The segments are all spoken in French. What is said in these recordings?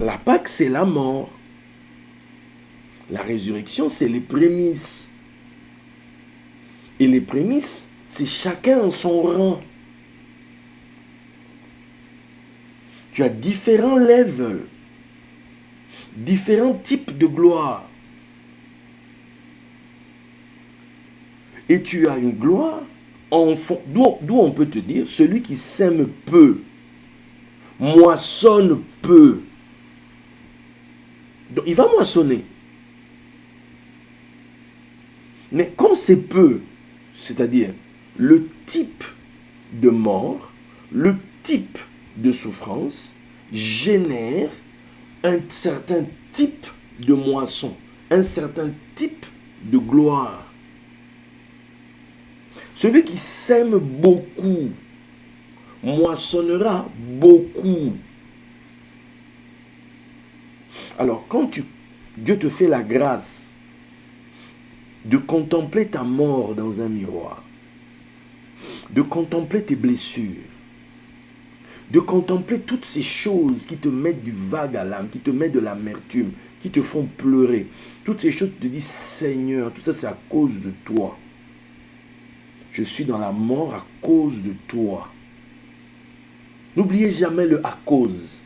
La Pâque, c'est la mort. La résurrection, c'est les prémices. Et les prémices, c'est chacun en son rang. Tu as différents levels, différents types de gloire. Et tu as une gloire d'où on peut te dire, celui qui sème peu, moissonne peu. Donc, il va moissonner. Mais comme c'est peu, c'est-à-dire le type de mort, le type de souffrance génère un certain type de moisson, un certain type de gloire. Celui qui sème beaucoup moissonnera beaucoup. Alors, quand Dieu te fait la grâce de contempler ta mort dans un miroir, de contempler tes blessures, de contempler toutes ces choses qui te mettent du vague à l'âme, qui te mettent de l'amertume, qui te font pleurer, toutes ces choses, tu te dis, Seigneur, tout ça c'est à cause de toi. Je suis dans la mort à cause de toi. N'oubliez jamais le à cause.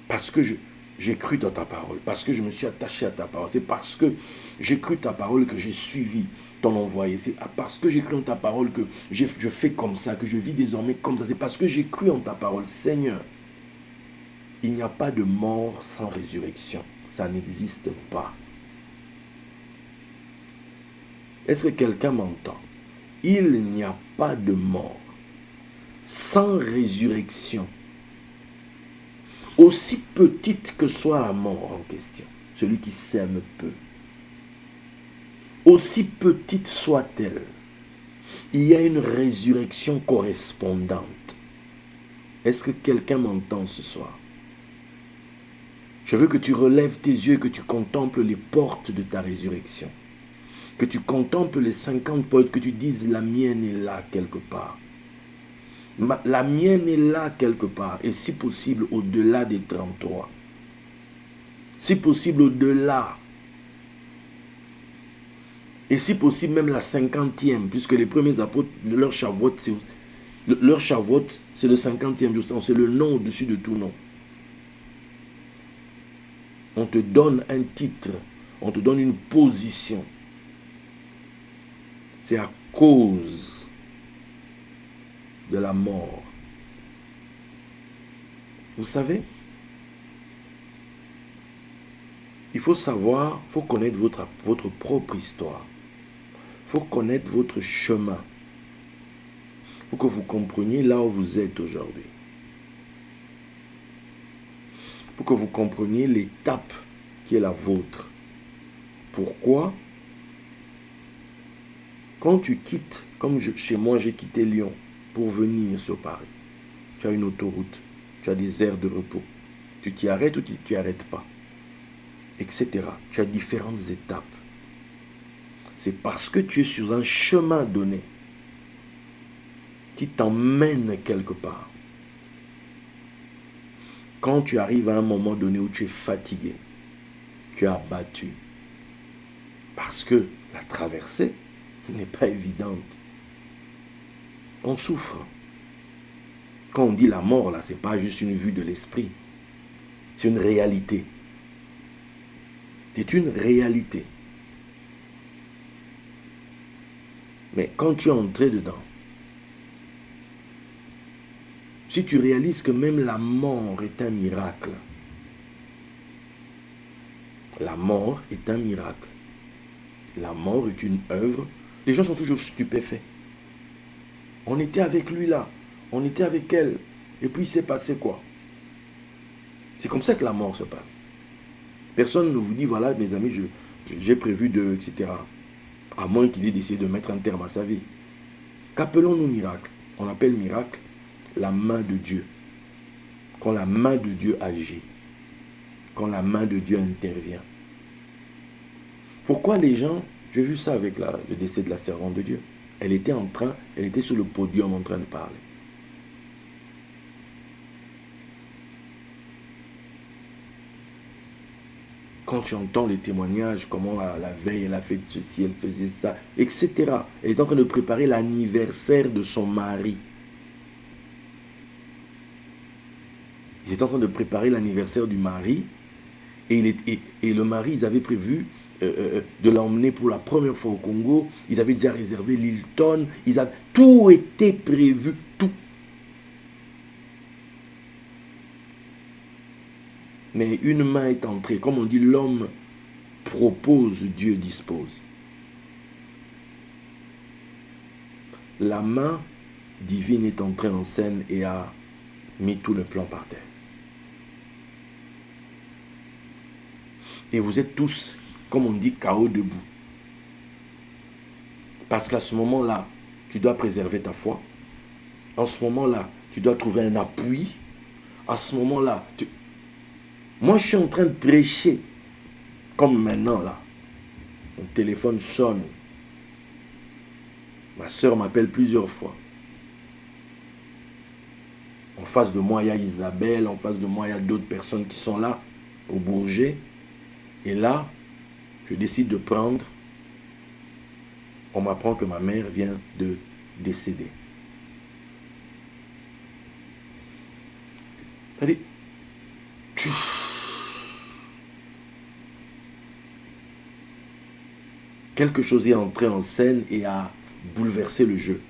Parce que j'ai cru dans ta parole, parce que je me suis attaché à ta parole. C'est parce que j'ai cru ta parole que j'ai suivi ton envoyé. C'est parce que j'ai cru en ta parole que je fais comme ça, que je vis désormais comme ça. C'est parce que j'ai cru en ta parole. Seigneur, il n'y a pas de mort sans résurrection. Ça n'existe pas. Est-ce que quelqu'un m'entend? Il n'y a pas de mort sans résurrection. Aussi petite que soit la mort en question, celui qui sème peu, aussi petite soit-elle, il y a une résurrection correspondante. Est-ce que quelqu'un m'entend ce soir? Je veux que tu relèves tes yeux et que tu contemples les portes de ta résurrection. Que tu contemples les 50 portes, que tu dises la mienne est là quelque part. La mienne est là quelque part, et si possible au-delà des 33. Si possible au-delà. Et si possible même la 50e, puisque les premiers apôtres, leur Shavuot, c'est le 50e jour, c'est le nom au-dessus de tout nom. On te donne un titre, on te donne une position. C'est à cause de la mort. Vous savez, il faut savoir, il faut connaître votre propre histoire. Il faut connaître votre chemin. Il faut que vous compreniez là où vous êtes aujourd'hui. Il faut que vous compreniez l'étape qui est la vôtre. Pourquoi? Quand tu quittes, comme chez moi j'ai quitté Lyon pour venir sur Paris, tu as une autoroute, tu as des aires de repos. Tu t'y arrêtes ou tu t'y arrêtes pas, etc. Tu as différentes étapes. C'est parce que tu es sur un chemin donné qui t'emmène quelque part. Quand tu arrives à un moment donné où tu es fatigué, tu es abattu, parce que la traversée n'est pas évidente. On souffre. Quand on dit la mort, là, ce n'est pas juste une vue de l'esprit. C'est une réalité. C'est une réalité. Mais quand tu es entré dedans, si tu réalises que même la mort est un miracle, la mort est un miracle. La mort est une œuvre. Les gens sont toujours stupéfaits. On était avec lui là, on était avec elle, et puis il s'est passé quoi? C'est comme ça que la mort se passe. Personne ne vous dit, voilà mes amis, j'ai prévu de, etc. À moins qu'il ait décidé de mettre un terme à sa vie. Qu'appelons-nous miracle? On appelle miracle la main de Dieu. Quand la main de Dieu agit, quand la main de Dieu intervient. Pourquoi les gens, j'ai vu ça avec le décès de la servante de Dieu. Elle était sur le podium en train de parler. Quand tu entends les témoignages, comment la veille, elle a fait ceci, elle faisait ça, etc. Elle est en train de préparer l'anniversaire de son mari. Ils étaient en train de préparer l'anniversaire du mari. Et le mari, ils avaient prévu de l'emmener pour la première fois au Congo. Ils avaient déjà réservé l'Hilton. Tout était prévu, tout. Mais une main est entrée. Comme on dit, l'homme propose, Dieu dispose. La main divine est entrée en scène et a mis tout le plan par terre. Et vous êtes tous, comme on dit, KO debout. Parce qu'à ce moment-là, tu dois préserver ta foi. En ce moment-là, tu dois trouver un appui. À ce moment-là, moi je suis en train de prêcher. Comme maintenant là. Mon téléphone sonne. Ma soeur m'appelle plusieurs fois. En face de moi, il y a Isabelle. En face de moi, il y a d'autres personnes qui sont là, au Bourget. Et là, je décide de prendre. On m'apprend que ma mère vient de décéder. C'est-à-dire, quelque chose est entré en scène et a bouleversé le jeu.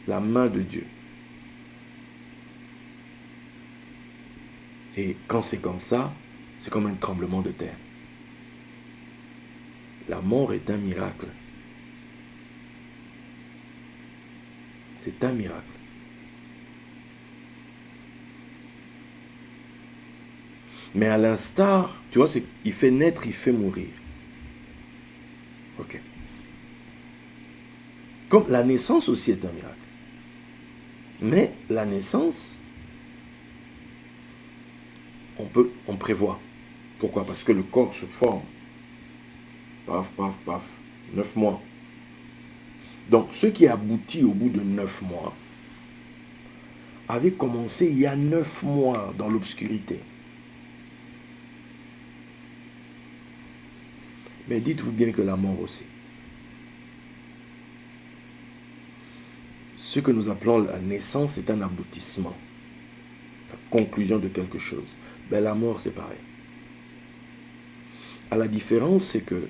La main de Dieu. Et quand c'est comme ça, c'est comme un tremblement de terre. La mort est un miracle. C'est un miracle. Mais à l'instar, tu vois, il fait naître, il fait mourir. Ok. Comme la naissance aussi est un miracle. Mais la naissance, on prévoit. Pourquoi? Parce que le corps se forme. Paf, paf, paf. 9 mois. Donc, ce qui aboutit au bout de 9 mois avait commencé il y a 9 mois dans l'obscurité. Mais dites-vous bien que la mort aussi. Ce que nous appelons la naissance est un aboutissement. La conclusion de quelque chose. Ben, la mort, c'est pareil. À la différence, c'est que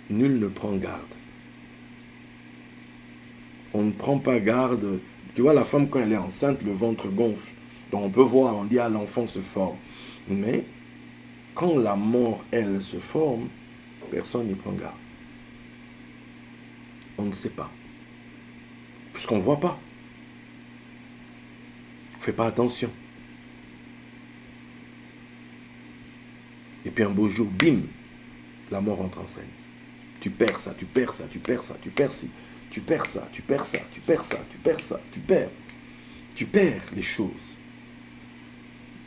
nul ne prend garde. On ne prend pas garde. Tu vois, la femme, quand elle est enceinte, le ventre gonfle. Donc on peut voir, on dit, ah, l'enfant se forme. Mais quand la mort, elle, se forme, personne n'y prend garde. On ne sait pas. Puisqu'on ne voit pas. On ne fait pas attention. Et puis un beau jour, bim, la mort entre en scène. Tu perds ça, tu perds ça, tu perds ça, tu perds ci, tu perds ça, tu perds ça, tu perds ça, tu perds ça, tu perds. Tu perds les choses.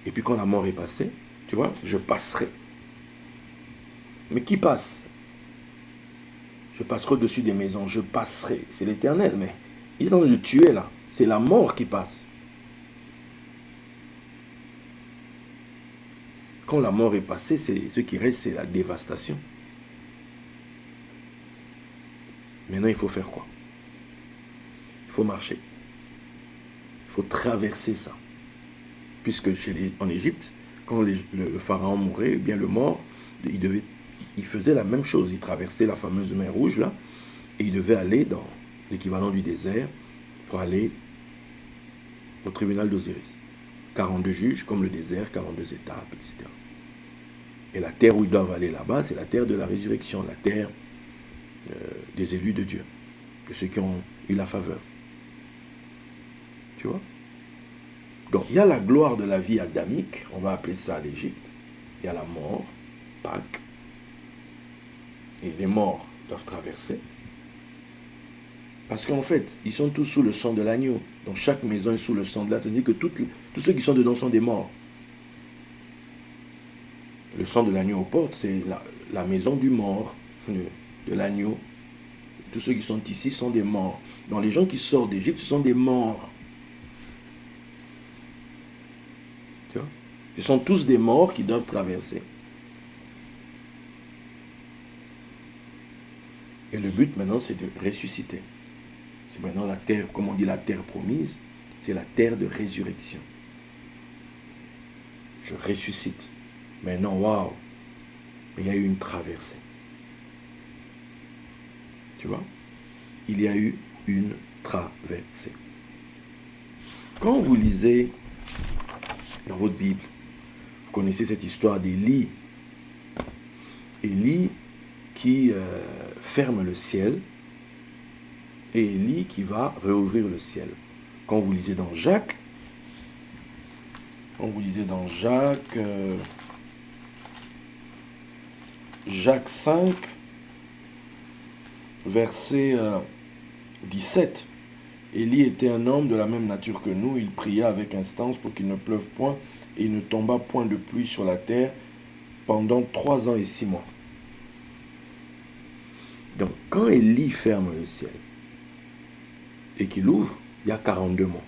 Et puis quand la mort est passée, tu vois, je passerai. Mais qui passe? Je passerai au-dessus des maisons, je passerai. C'est l'Éternel, mais il est en train de tuer là. C'est la mort qui passe. Quand la mort est passée, ce qui reste, c'est la dévastation. Maintenant, il faut faire quoi? Il faut marcher. Il faut traverser ça. Puisque en Égypte, quand le pharaon mourait, bien le mort, il faisait la même chose. Il traversait la fameuse mer Rouge, là, et il devait aller dans l'équivalent du désert pour aller au tribunal d'Osiris. 42 juges, comme le désert, 42 étapes, etc. Et la terre où ils doivent aller là-bas, c'est la terre de la résurrection, la terre des élus de Dieu, de ceux qui ont eu la faveur. Tu vois? Donc, il y a la gloire de la vie adamique, on va appeler ça l'Égypte. Il y a la mort, Pâques. Et les morts doivent traverser. Parce qu'en fait, ils sont tous sous le sang de l'agneau. Donc, chaque maison est sous le sang de l'agneau. C'est-à-dire que tous ceux qui sont dedans sont des morts. Le sang de l'agneau aux portes, c'est la maison du mort, de l'agneau. Tous ceux qui sont ici sont des morts. Donc, les gens qui sortent d'Égypte, ce sont des morts. Tu vois? Ce sont tous des morts qui doivent traverser. Et le but maintenant, c'est de ressusciter. C'est maintenant la terre, comme on dit, la terre promise, c'est la terre de résurrection. Je ressuscite. Maintenant, waouh, il y a eu une traversée. Tu vois? Il y a eu une traversée. Quand vous lisez dans votre Bible, vous connaissez cette histoire d'Élie. Élie qui ferme le ciel et Élie qui va réouvrir le ciel. Quand vous lisez dans Jacques, Jacques 5, verset 17, Élie était un homme de la même nature que nous, il pria avec instance pour qu'il ne pleuve point et il ne tomba point de pluie sur la terre pendant 3 ans et 6 mois. Donc, quand Élie ferme le ciel et qu'il ouvre, il y a 42 mois.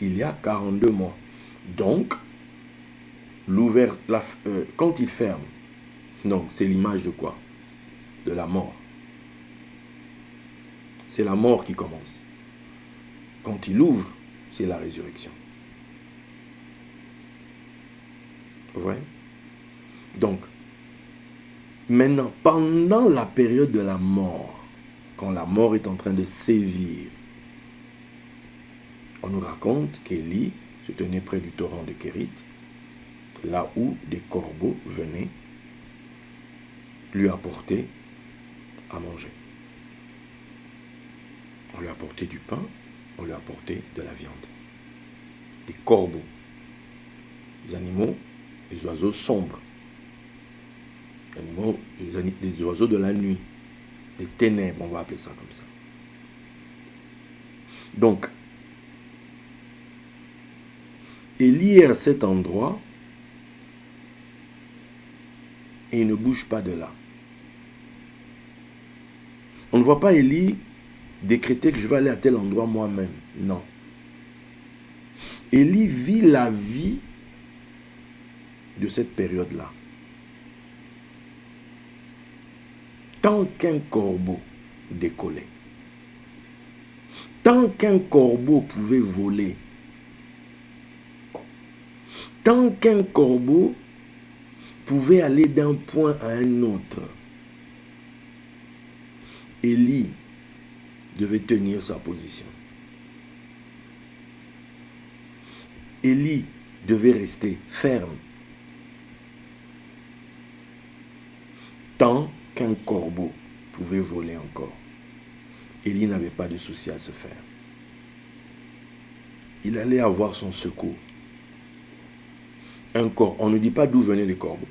Il y a 42 mois. Donc, quand il ferme, donc c'est l'image de quoi? De la mort. C'est la mort qui commence. Quand il ouvre, c'est la résurrection. Vous voyez? Donc, maintenant, pendant la période de la mort, quand la mort est en train de sévir, on nous raconte qu'Élie se tenait près du torrent de Kérit, là où des corbeaux venaient lui apporter à manger. On lui apportait du pain, on lui apportait de la viande. Des corbeaux, des animaux, des oiseaux sombres, des oiseaux de la nuit, des ténèbres, on va appeler ça comme ça. Donc, Élie est à cet endroit et il ne bouge pas de là. On ne voit pas Élie décréter que je vais aller à tel endroit moi-même. Non. Élie vit la vie de cette période-là. Tant qu'un corbeau décollait, tant qu'un corbeau pouvait voler, tant qu'un corbeau pouvait aller d'un point à un autre, Élie devait tenir sa position. Élie devait rester ferme. Tant qu'un corbeau pouvait voler encore, Élie n'avait pas de souci à se faire. Il allait avoir son secours. On ne dit pas d'où venaient les corbeaux.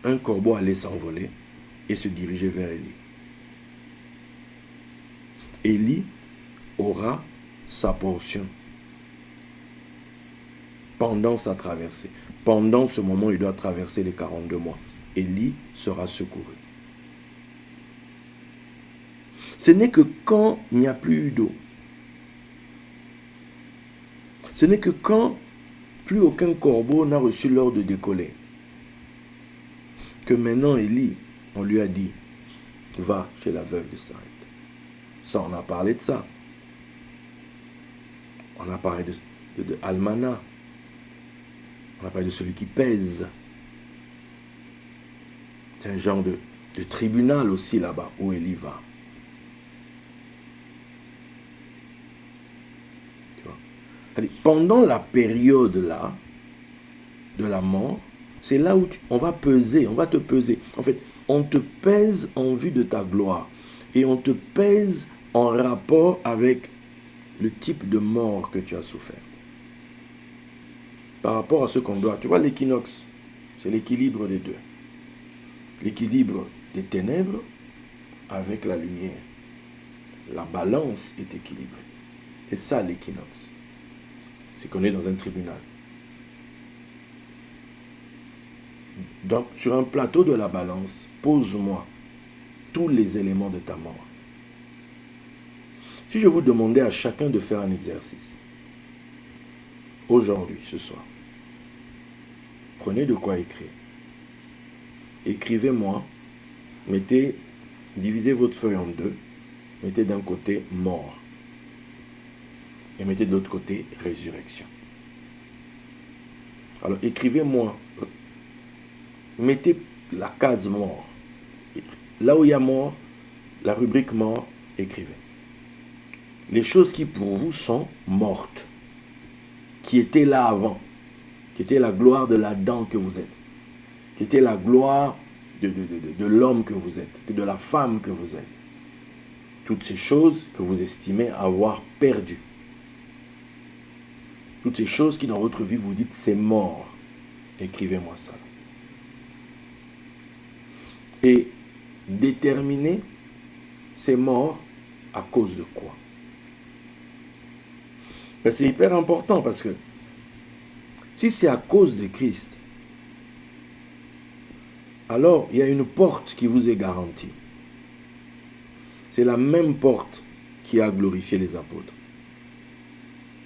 Un corbeau allait s'envoler et se diriger vers Élie. Élie aura sa portion pendant sa traversée. Pendant ce moment, il doit traverser les 42 mois. Élie sera secouru. Ce n'est que quand il n'y a plus eu d'eau, ce n'est que quand plus aucun corbeau n'a reçu l'ordre de décoller, que maintenant Élie, on lui a dit, va chez la veuve de Sarepta. Ça, on a parlé de ça. On a parlé de Almana. On a parlé de celui qui pèse. C'est un genre de tribunal aussi là-bas où Élie va. Tu vois? Allez, pendant la période là, de la mort, c'est là où on va peser, on va te peser. En fait, on te pèse en vue de ta gloire. Et on te pèse en rapport avec le type de mort que tu as souffert. Par rapport à ce qu'on doit. Tu vois, l'équinoxe, c'est l'équilibre des deux. L'équilibre des ténèbres avec la lumière. La balance est équilibrée. C'est ça l'équinoxe. C'est qu'on est dans un tribunal. Donc, sur un plateau de la balance, pose-moi tous les éléments de ta mort. Si je vous demandais à chacun de faire un exercice, aujourd'hui, ce soir, prenez de quoi écrire. Écrivez-moi, divisez votre feuille en deux, mettez d'un côté mort et mettez de l'autre côté résurrection. Alors écrivez-moi, mettez la case mort. Là où il y a mort, la rubrique mort, écrivez. Les choses qui pour vous sont mortes, qui étaient là avant, qui étaient la gloire de l'Adam que vous êtes, qui était la gloire de l'homme que vous êtes, de la femme que vous êtes. Toutes ces choses que vous estimez avoir perdues. Toutes ces choses qui dans votre vie vous dites c'est mort. Écrivez-moi ça. Et déterminez c'est mort à cause de quoi. Ben, c'est hyper important parce que si c'est à cause de Christ, alors il y a une porte qui vous est garantie. C'est la même porte qui a glorifié les apôtres.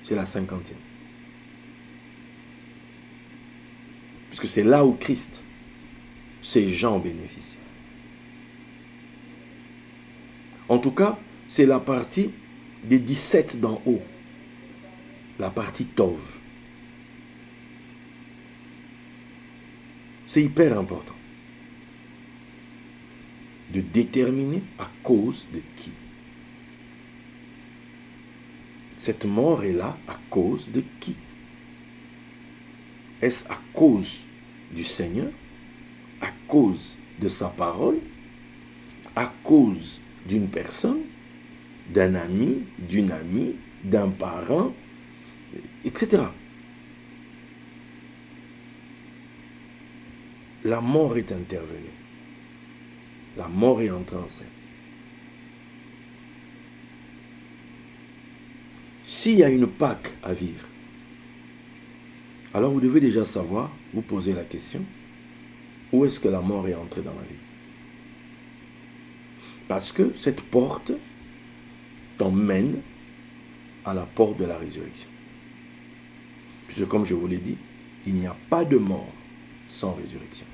C'est la 50e. Puisque c'est là où Christ, ces gens bénéficient. En tout cas, c'est la partie des 17 d'en haut. La partie Tov. C'est hyper important de déterminer à cause de qui. Cette mort est là à cause de qui? Est-ce à cause du Seigneur? À cause de sa parole? À cause d'une personne? D'un ami? D'une amie? D'un parent? Etc. La mort est intervenue. La mort est entrée en scène. S'il y a une Pâque à vivre, alors vous devez déjà savoir, vous poser la question, où est-ce que la mort est entrée dans ma vie? Parce que cette porte t'emmène à la porte de la résurrection. Puisque comme je vous l'ai dit, il n'y a pas de mort sans résurrection.